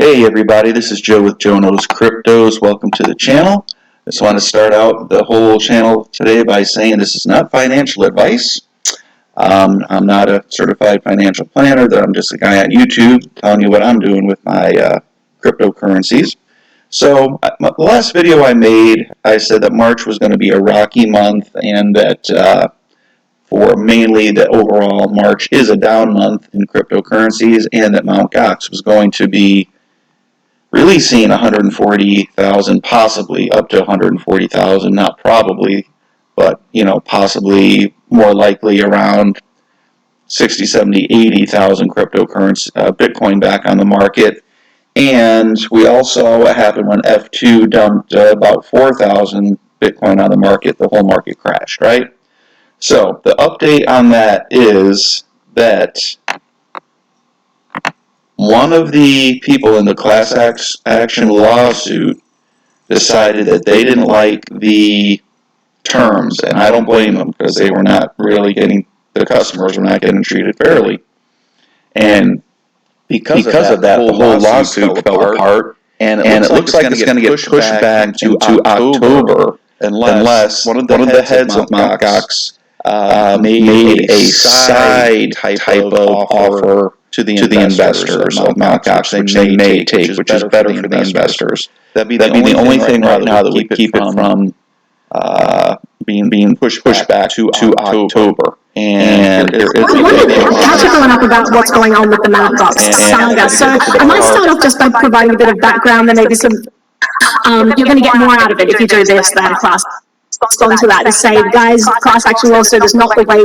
Hey everybody, this is Joe with Joe Knows Cryptos. Welcome to the channel. I just want to start out the whole channel today by saying this is not financial advice. I'm not a certified financial planner. I'm just a guy on YouTube telling you what I'm doing with my cryptocurrencies. So the last video I made, I said that March was going to be a rocky month and that for mainly that overall March is a down month in cryptocurrencies and that Mt. Gox was going to be releasing 140,000, possibly up to 140,000, not probably, but possibly more likely around 60, 70, 80,000 cryptocurrency Bitcoin back on the market. And we also saw what happened when F2 dumped about 4,000 Bitcoin on the market. The whole market crashed, right? So the update on that is that one of the people in the class action lawsuit decided that they didn't like the terms, and I don't blame them because they were not really the customers were not getting treated fairly. And because of that, the whole lawsuit fell apart, and it looks like it's going to get pushed back to October unless one of the heads of Mt. Gox made a side type of offer to the investors of Mt. Gox, which they may take, which is better for the investors. That'd be the only thing right now that would keep it from being pushed back to October. And there is how's it going up about what's going on with the Mt. Gox saga? So I might start off just by providing a bit of background and maybe some. You're going to get more out of it if you do this than class. Respond to that to say, guys, class action lawsuit is not the way.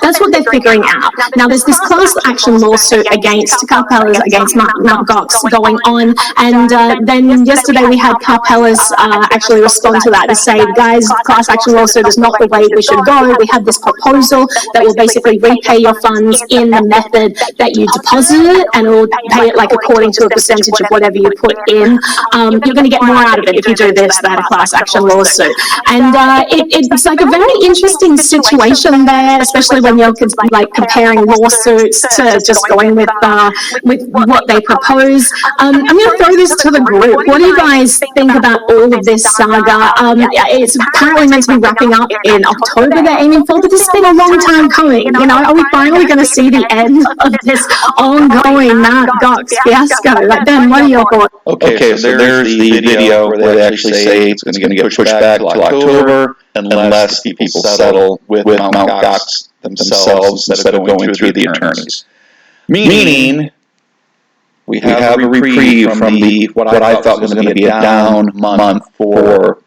That's what they're figuring out. Now, there's this class action lawsuit against Carpella's, against Mt. Gox going on, and then yesterday we had Carpella's actually respond to that to say, guys, class action lawsuit is not the way we should go. We have this proposal that will basically repay your funds in the method that you deposited it, and it will pay it like according to a percentage of whatever you put in. You're going to get more out of it if you do this than a class action lawsuit. And it's like a very interesting situation there, especially when you're like comparing lawsuits to just going with what they propose. I'm going to throw this to the group. What do you guys think about all of this saga? It's apparently meant to be wrapping up in October, they're aiming for, but this has been a long time coming. Are we finally going to see the end of this ongoing Mt. Gox fiasco? Like, Ben, what are your thoughts? Okay, so there's the video where they actually say it's going to get pushed back till October unless people settle with Mt. Gox themselves instead of going through the attorneys. Meaning, we have a reprieve from what I thought was going to be a down month for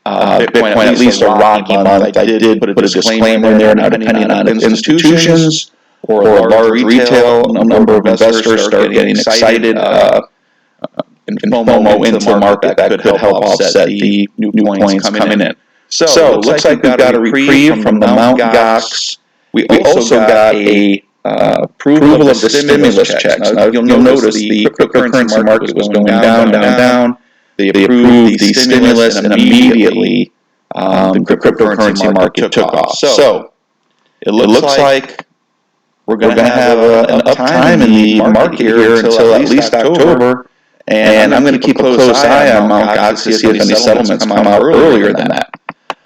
Bitcoin, at least a rocky month. I did put a disclaimer in there, now depending on institutions or large retail, a number of investors start getting excited and FOMO into the market that could help offset the new coins coming in. So it looks like we've got a reprieve from the Mt. Gox. We also got a approval of the stimulus checks. Now, you'll notice the cryptocurrency market was going down. They approved the stimulus, and immediately the cryptocurrency market took off. So it looks like we're going to have an uptime in the market here until at least October. And I'm going to keep a close eye on Mt. Gox to see if any settlements come out earlier than that.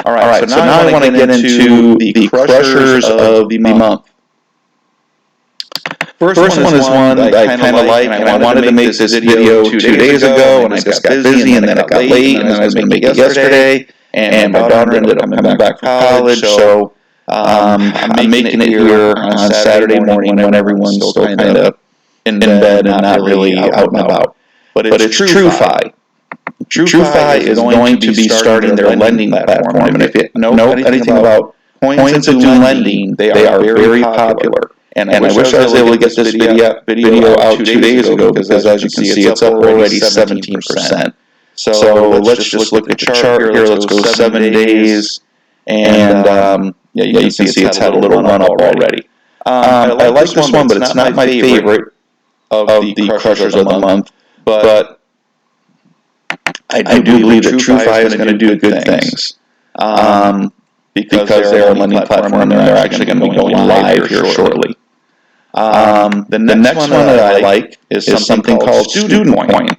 All right, so now I want to get into the crushers of the month. First one is one that I kind of like, and I wanted to make this video 2 days ago, and I just got busy, and then it got late, and then I was going to make it yesterday, and my daughter ended up coming back from college, so I'm making it here on Saturday morning when everyone's still kind of in bed and not really out and about. But it's TrueFi. TrueFi is going to be starting their lending platform, and if you know anything about coins that do lending, they are very popular. And I wish I was able to get this video out 2 days ago, because as you can see, it's up already 17%. So let's just look at the chart here. Let's go 7 days, and you can see it's had a little run up already. I like this one, but it's not my favorite of the crushers of the month. But I do believe that TrueFi is going to do good things because they're a lending platform and they're actually going to be going live here shortly. The next one that I like is something called Studentcoin.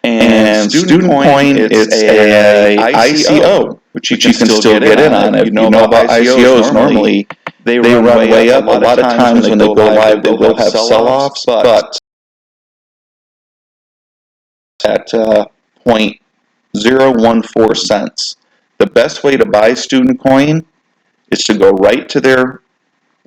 And Studentcoin is a ICO, which you can still get in on. If you know about ICOs, normally they run way up. A lot of times when they go live, they will have sell-offs, but at 0.014 cents. The best way to buy Studentcoin is to go right to their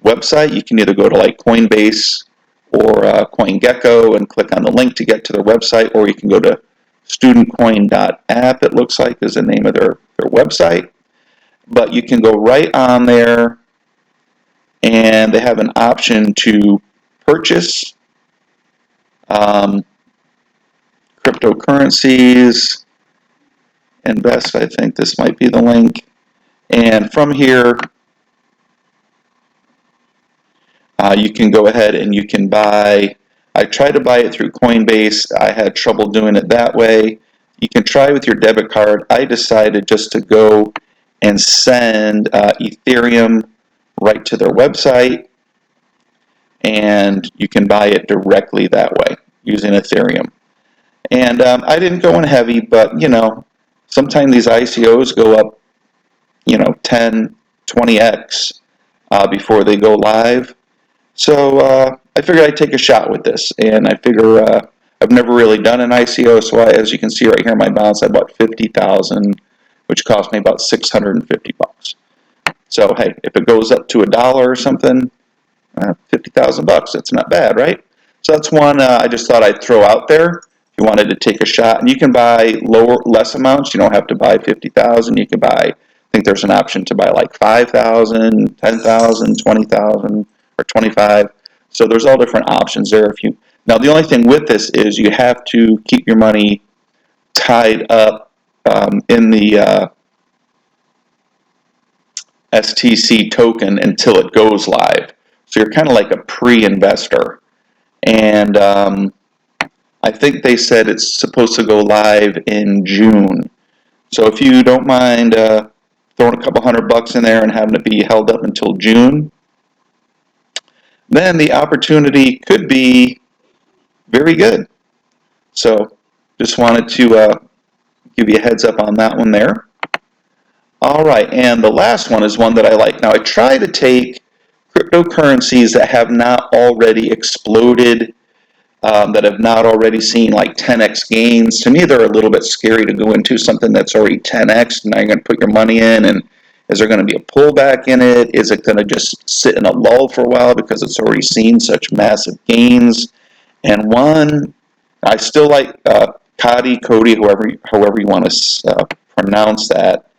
website. You can either go to like Coinbase or CoinGecko and click on the link to get to their website, or you can go to studentcoin.app, it looks like is the name of their website. But you can go right on there, and they have an option to purchase cryptocurrencies, invest, I think this might be the link. And from here, you can go ahead and you can buy. I tried to buy it through Coinbase. I had trouble doing it that way. You can try with your debit card. I decided just to go and send Ethereum right to their website, and you can buy it directly that way using Ethereum. And I didn't go in heavy, but you know, sometimes these ICOs go up, you know, 10, 20x before they go live. So I figured I'd take a shot with this, and I figure I've never really done an ICO, so as you can see right here in my balance, I bought 50,000, which cost me about 650 bucks. So hey, if it goes up to $1 or something, 50,000 bucks, that's not bad, right? So that's one I just thought I'd throw out there. If you wanted to take a shot, and you can buy less amounts. You don't have to buy 50,000. You can buy. I think there's an option to buy like 5,000, 10,000, 20,000. Or 25. So there's all different options there. Now the only thing with this is you have to keep your money tied up in the STC token until it goes live. So you're kind of like a pre-investor. And I think they said it's supposed to go live in June. So if you don't mind throwing a couple $100 in there and having it be held up until June, then the opportunity could be very good. So just wanted to give you a heads up on that one there. All right, and the last one is one that I like. Now I try to take cryptocurrencies that have not already exploded, that have not already seen like 10x gains. To me, they're a little bit scary to go into something that's already 10x. Now you're going to put your money in, and is there going to be a pullback in it? Is it going to just sit in a lull for a while because it's already seen such massive gains? And one, I still like Cody, however you want to pronounce that.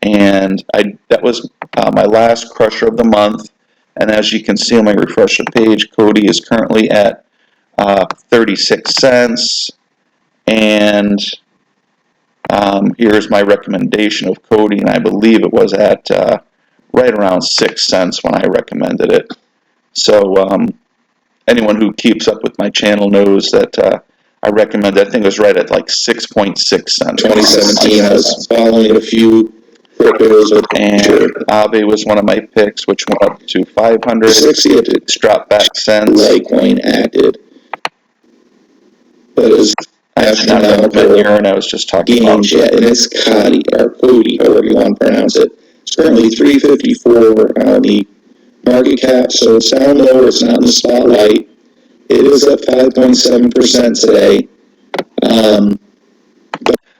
And that was my last crusher of the month. And as you can see on my refresher page, Cody is currently at 36 cents. And here's my recommendation of Cody, and I believe it was at right around 6 cents when I recommended it. So anyone who keeps up with my channel knows that I recommend. I think it was right at like 6.6 cents. 2017, I was following a few cryptos, and Aave was one of my picks, which went up to 500. 60, it's dropped back since. Litecoin acted, but it's astronomical. And I was just talking about it, and it's Cody, or Cody, however you want to pronounce it. It's currently 354 on the market cap, so it's down lower. It's not in the spotlight. It is up 5.7% today.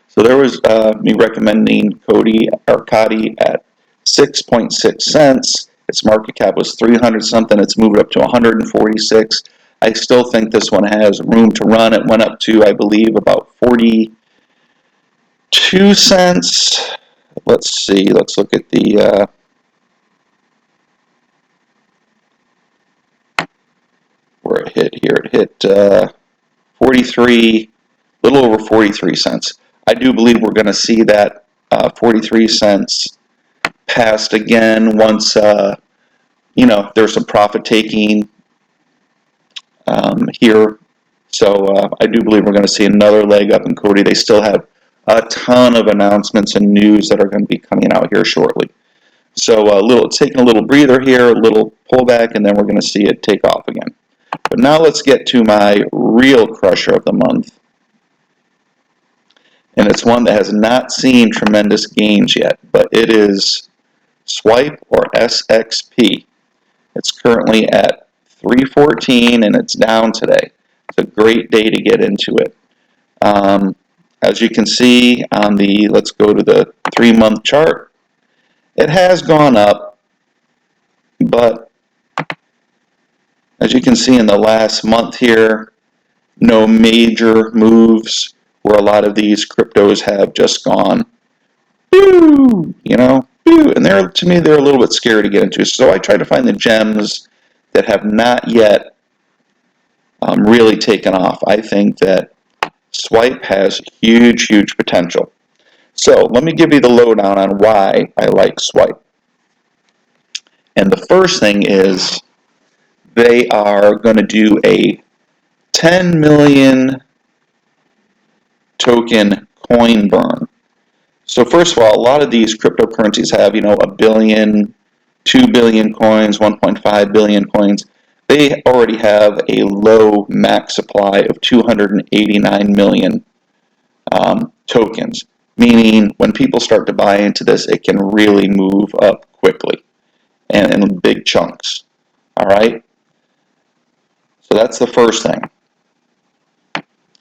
So there was me recommending Cody at 6.6 cents. Its market cap was 300 something. It's moved up to 146. I still think this one has room to run. It went up to, I believe, about 42 cents. Let's see. Let's look at the where it hit here. It hit 43, a little over 43 cents. I do believe we're going to see that 43 cents passed again once, you know, there's some profit taking here. So I do believe we're going to see another leg up in Cody. They still have a ton of announcements and news that are going to be coming out here shortly. So it's taking a little breather here, a little pullback, and then we're going to see it take off again. But now let's get to my real crusher of the month. And it's one that has not seen tremendous gains yet, but it is Swipe, or SXP. It's currently at 314 and it's down today. It's a great day to get into it. As you can see on the, let's go to the 3-month chart, it has gone up, but as you can see in the last month here, no major moves where a lot of these cryptos have just gone, and to me, they're a little bit scary to get into. So I try to find the gems that have not yet really taken off. I think that Swipe has huge, huge potential. So let me give you the lowdown on why I like Swipe. And the first thing is they are going to do a 10 million token coin burn. So first of all, a lot of these cryptocurrencies have, a billion, 2 billion coins, 1.5 billion coins. They already have a low max supply of 289 million tokens, meaning when people start to buy into this, it can really move up quickly and in big chunks. All right? So that's the first thing.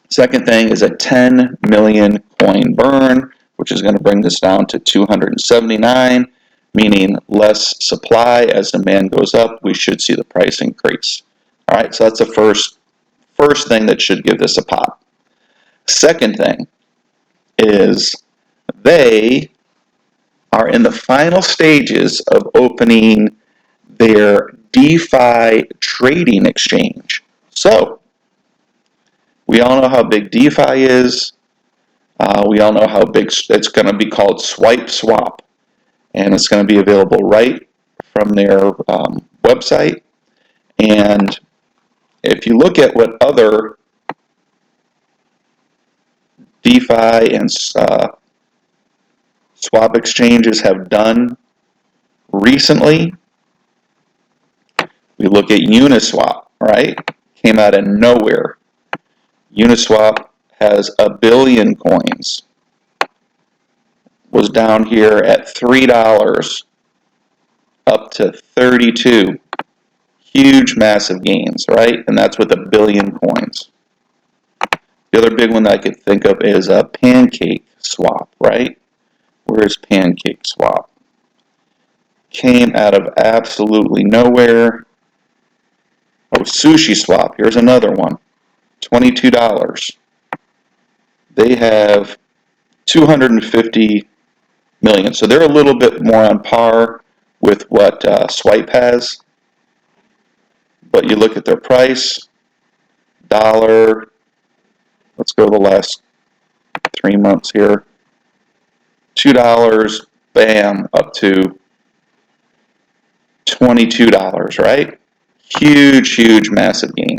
Second thing is a 10 million coin burn, which is going to bring this down to 279, meaning less supply. As demand goes up, we should see the price increase. All right, so that's the first thing that should give this a pop. Second thing is they are in the final stages of opening their DeFi trading exchange. So we all know how big DeFi is. We all know how big it's going to be called Swipe Swap. And it's going to be available right from their website. And if you look at what other DeFi and swap exchanges have done recently, we look at Uniswap, right? Came out of nowhere. Uniswap has 1 billion coins. Was down here at $3 up to 32. Huge, massive gains, right? And that's with 1 billion coins. The other big one that I could think of is a Pancake Swap, right? Where's Pancake Swap? Came out of absolutely nowhere. Oh, Sushi Swap. Here's another one. $22. They have 250 million. So they're a little bit more on par with what Swipe has. But you look at their price, dollar. Let's go to the last 3 months here. $2, bam, up to $22, right? Huge, huge, massive gain.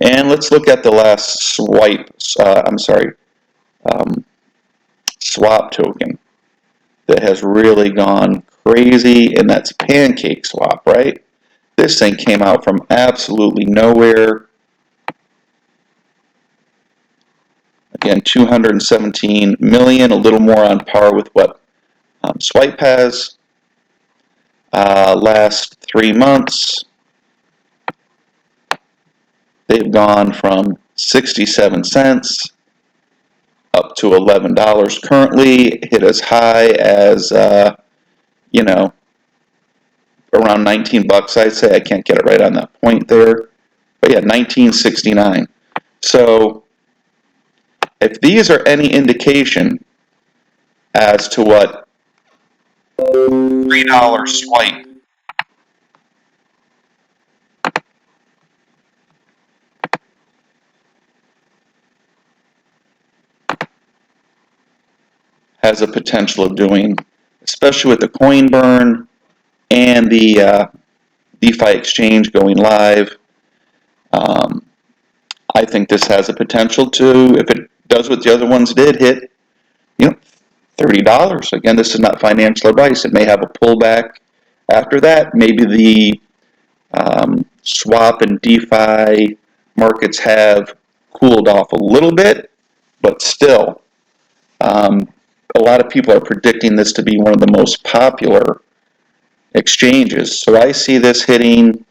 And let's look at the last swap token that has really gone crazy, and that's Pancake Swap, right? This thing came out from absolutely nowhere. Again, 217 million, a little more on par with what Swipe has. Last 3 months, they've gone from 67 cents up to $11 currently. Hit as high as, around 19 bucks, I'd say. I can't get it right on that point there. But yeah, 19.69. So if these are any indication as to what $3 Swipe has a potential of doing, especially with the coin burn and the DeFi exchange going live, I think this has a potential to, if it does what the other ones did, hit $30. Again, this is not financial advice. It may have a pullback after that. Maybe the swap and DeFi markets have cooled off a little bit, but still, a lot of people are predicting this to be one of the most popular exchanges. So I see this hitting,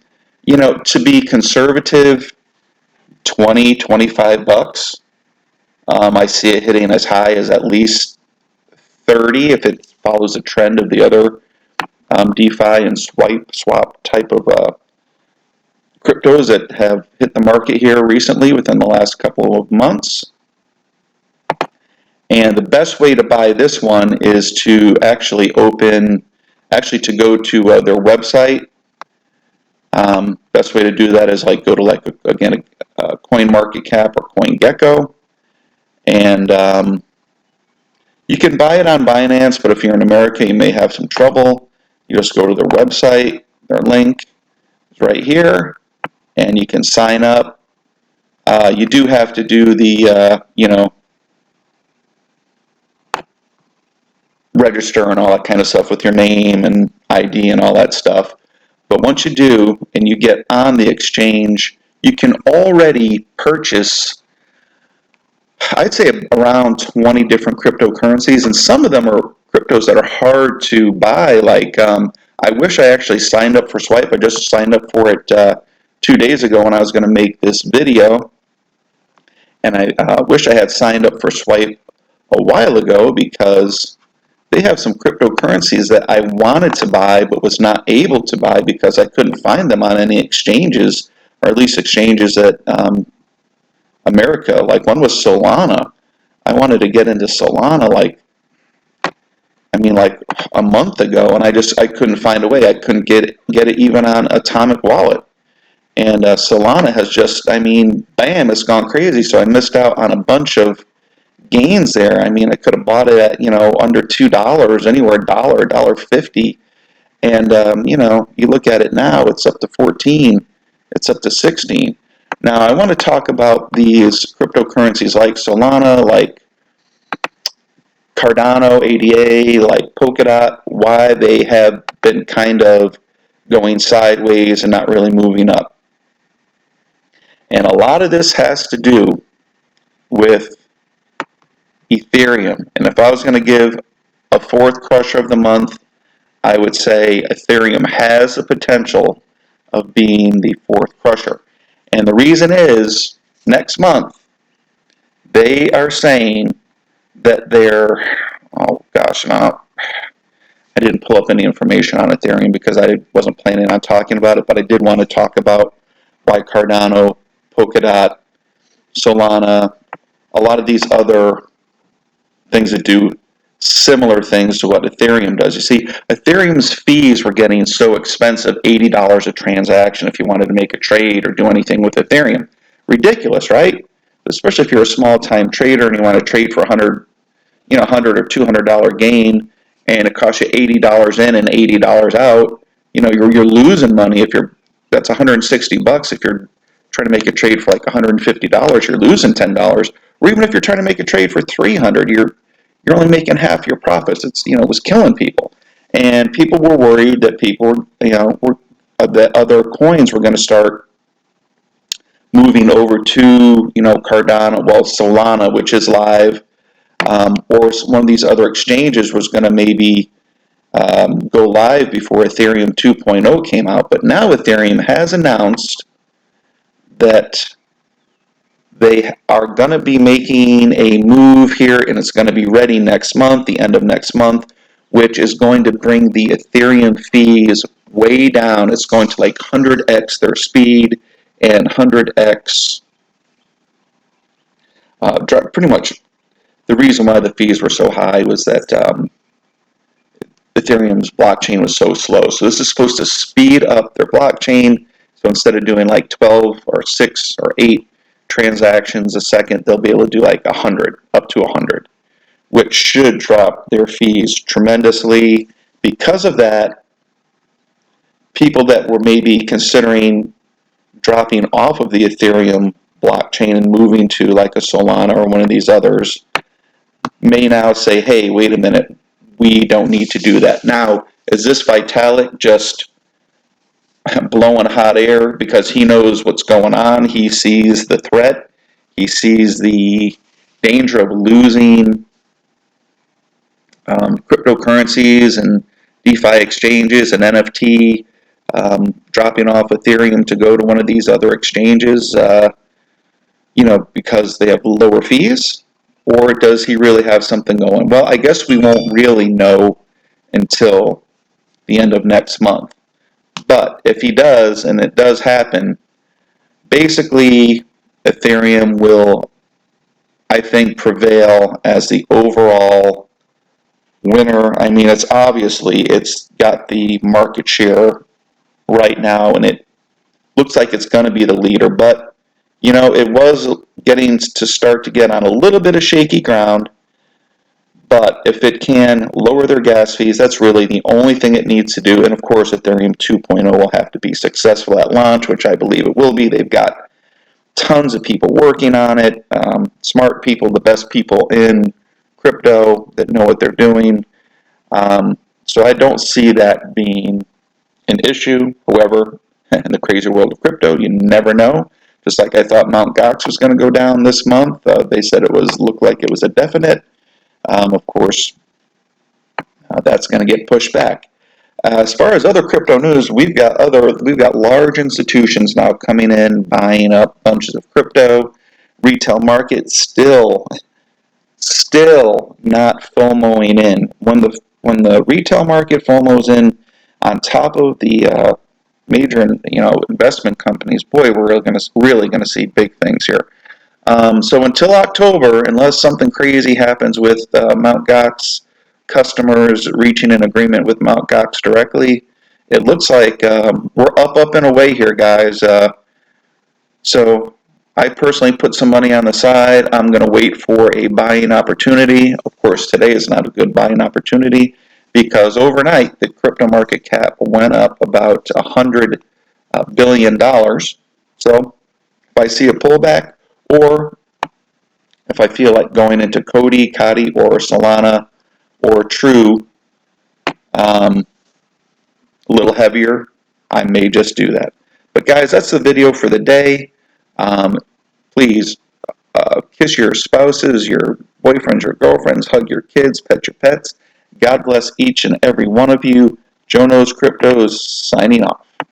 to be conservative, 20, 25 bucks. I see it hitting as high as at least 30 if it follows the trend of the other DeFi and swap type of cryptos that have hit the market here recently within the last couple of months. And the best way to buy this one is to actually go to their website. Best way to do that is go to a CoinMarketCap or CoinGecko, and you can buy it on Binance. But if you're in America, you may have some trouble. You just go to their website. Their link is right here, and you can sign up. You do have to do the register and all that kind of stuff with your name and ID and all that stuff. But once you do and you get on the exchange, you can already purchase, I'd say, around 20 different cryptocurrencies, and some of them are cryptos that are hard to buy. I wish I actually signed up for Swipe. I just signed up for it 2 days ago when I was going to make this video, and I wish I had signed up for Swipe a while ago, because they have some cryptocurrencies that I wanted to buy but was not able to buy because I couldn't find them on any exchanges, or at least exchanges that America. Like, one was Solana. I wanted to get into Solana like a month ago, and I couldn't find a way. I couldn't get it even on Atomic Wallet. And Solana has just, bam, it's gone crazy. So I missed out on a bunch of gains there. I could have bought it at, under $2, anywhere $1, $1.50. And, you look at it now, it's up to 14. It's up to 16. Now, I want to talk about these cryptocurrencies like Solana, like Cardano, ADA, like Polkadot, why they have been kind of going sideways and not really moving up. And a lot of this has to do with Ethereum. And if I was going to give a fourth crusher of the month, I would say Ethereum has the potential of being the fourth crusher. And the reason is, next month, they are saying that I didn't pull up any information on Ethereum because I wasn't planning on talking about it, but I did want to talk about why Cardano, Polkadot, Solana, a lot of these other things that do similar things to what Ethereum does. You see, Ethereum's fees were getting so expensive, $80 a transaction if you wanted to make a trade or do anything with Ethereum. Ridiculous, right? Especially if you're a small-time trader and you want to trade for $100 or $200 gain, and it costs you $80 in and $80 out. You're losing money. That's $160. If you're trying to make a trade for like $150, you're losing $10. Or even if you're trying to make a trade for $300, you're only making half your profits. It was killing people, and people were worried that that other coins were going to start moving over to Cardano, Solana, which is live, or one of these other exchanges was going to maybe go live before Ethereum 2.0 came out. But now Ethereum has announced that they are going to be making a move here, and it's going to be ready next month, the end of next month, which is going to bring the Ethereum fees way down. It's going to 100x their speed and 100x pretty much. The reason why the fees were so high was that Ethereum's blockchain was so slow. So this is supposed to speed up their blockchain. So instead of doing 12 or 6 or 8 transactions a second, they'll be able to do 100, up to 100, which should drop their fees tremendously. Because of that, people that were maybe considering dropping off of the Ethereum blockchain and moving to a Solana or one of these others, may now say, hey, wait a minute, we don't need to do that. Now, is this Vitalik just blowing hot air because he knows what's going on? He sees the threat. He sees the danger of losing cryptocurrencies and DeFi exchanges and NFT, dropping off Ethereum to go to one of these other exchanges, because they have lower fees? Or does he really have something going? Well, I guess we won't really know until the end of next month. But if he does, and it does happen, basically Ethereum will, I think, prevail as the overall winner. I mean, it's got the market share right now, and it looks like it's going to be the leader. But, it was getting to start to get on a little bit of shaky ground. But if it can lower their gas fees, that's really the only thing it needs to do. And of course, Ethereum 2.0 will have to be successful at launch, which I believe it will be. They've got tons of people working on it, smart people, the best people in crypto that know what they're doing. So I don't see that being an issue. However, in the crazy world of crypto, you never know. Just like I thought Mt. Gox was going to go down this month, they said looked like it was a definite. Of course, that's going to get pushed back. As far as other crypto news, we've got large institutions now coming in, buying up bunches of crypto. Retail market still not FOMOing in. When the retail market FOMOs in on top of the major investment companies, boy, we're really going to see big things here. So until October, unless something crazy happens with Mt. Gox customers reaching an agreement with Mt. Gox directly, it looks like we're up and away here, guys. So I personally put some money on the side. I'm going to wait for a buying opportunity. Of course, today is not a good buying opportunity because overnight the crypto market cap went up about $100 billion. So if I see a pullback, or if I feel like going into Cody, or Solana, or True a little heavier, I may just do that. But guys, that's the video for the day. Please kiss your spouses, your boyfriends, your girlfriends, hug your kids, pet your pets. God bless each and every one of you. Joe Knows Crypto is signing off.